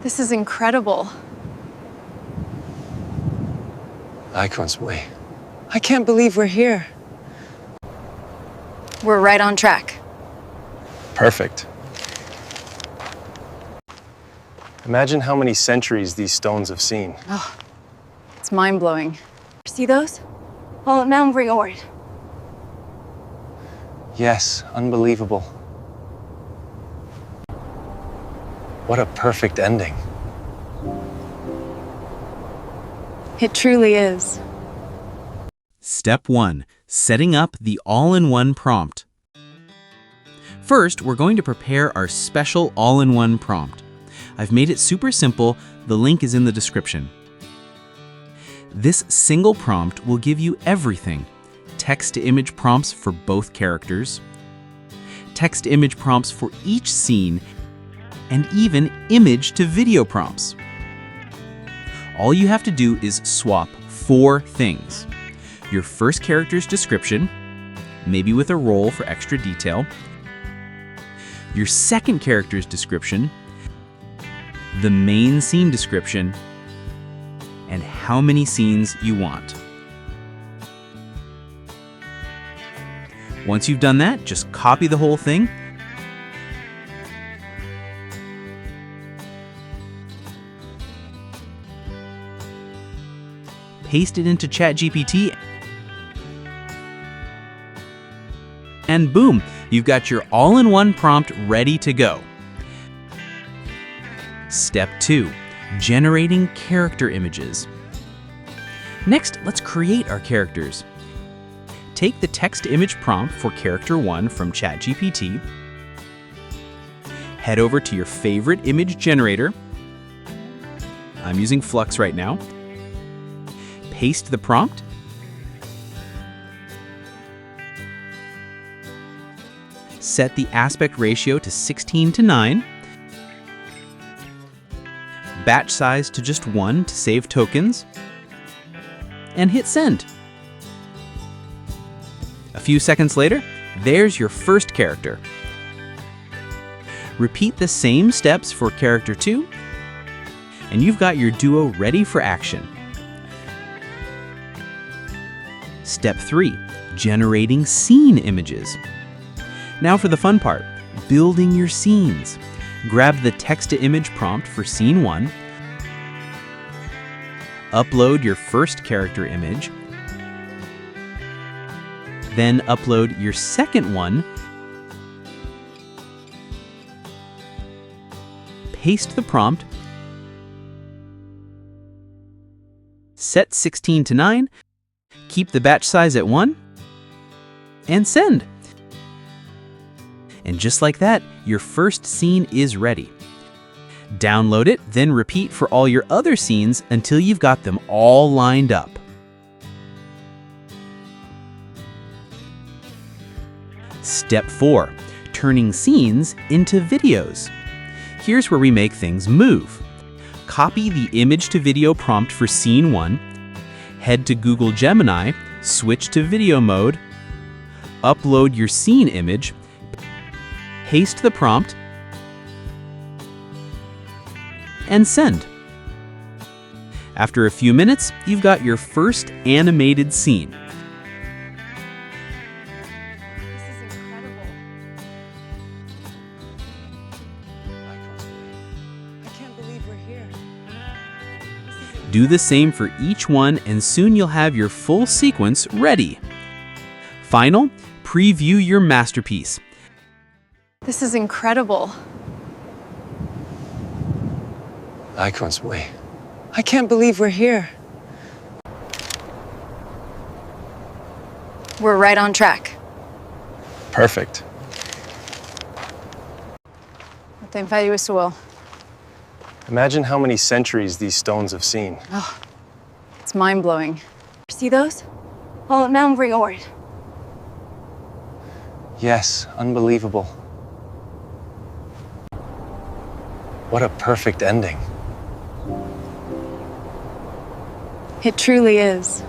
This is incredible. Icon's way. I can't believe we're here. We're right on track. Perfect. Imagine how many centuries these stones have seen. Oh, it's mind-blowing. See those? All at Mount Reward. Yes, unbelievable. What a perfect ending. It truly is. Step 1. Setting up the all-in-one prompt. First, we're going to prepare our special all-in-one prompt. I've made it super simple. The link is in the description. This single prompt will give you everything: text-to-image prompts for both characters, text-to-image prompts for each scene, and even image-to-video prompts. All you have to do is swap 4 things: your first character's description, maybe with a role for extra detail, your second character's description, the main scene description, and how many scenes you want. Once you've done that, just copy the whole thing, paste it into ChatGPT, and boom, you've got your all-in-one prompt ready to go. Step 2. Generating character images. Next, let's create our characters. Take the text-to-image prompt for character 1 from ChatGPT, head over to your favorite image generator. I'm using Flux right now. Paste the prompt, set the aspect ratio to 16:9, batch size to just 1 to save tokens, and hit send. A few seconds later, there's your first character. Repeat the same steps for character 2, and you've got your duo ready for action. Step 3. Generating scene images. Now for the fun part, building your scenes. Grab the text-to-image prompt for scene 1, upload your first character image, then upload your second one, paste the prompt, set 16:9, keep the batch size at 1, and send. And just like that, your first scene is ready. Download it, then repeat for all your other scenes until you've got them all lined up. Step 4. Turning scenes into videos. Here's where we make things move. Copy the image-to-video prompt for scene 1, head to Google Gemini, switch to video mode, upload your scene image, paste the prompt, and send. After a few minutes, you've got your first animated scene. This is incredible. Icon's way. I can't believe we're here. Do the same for each one, and soon you'll have your full sequence ready. Final, preview your masterpiece. This is incredible. Icon's way. I can't believe we're here. We're right on track. Perfect. Tem feito isso well. Imagine how many centuries these stones have seen. Oh, it's mind-blowing. See those? All at Mount Reward. Yes, unbelievable. What a perfect ending. It truly is.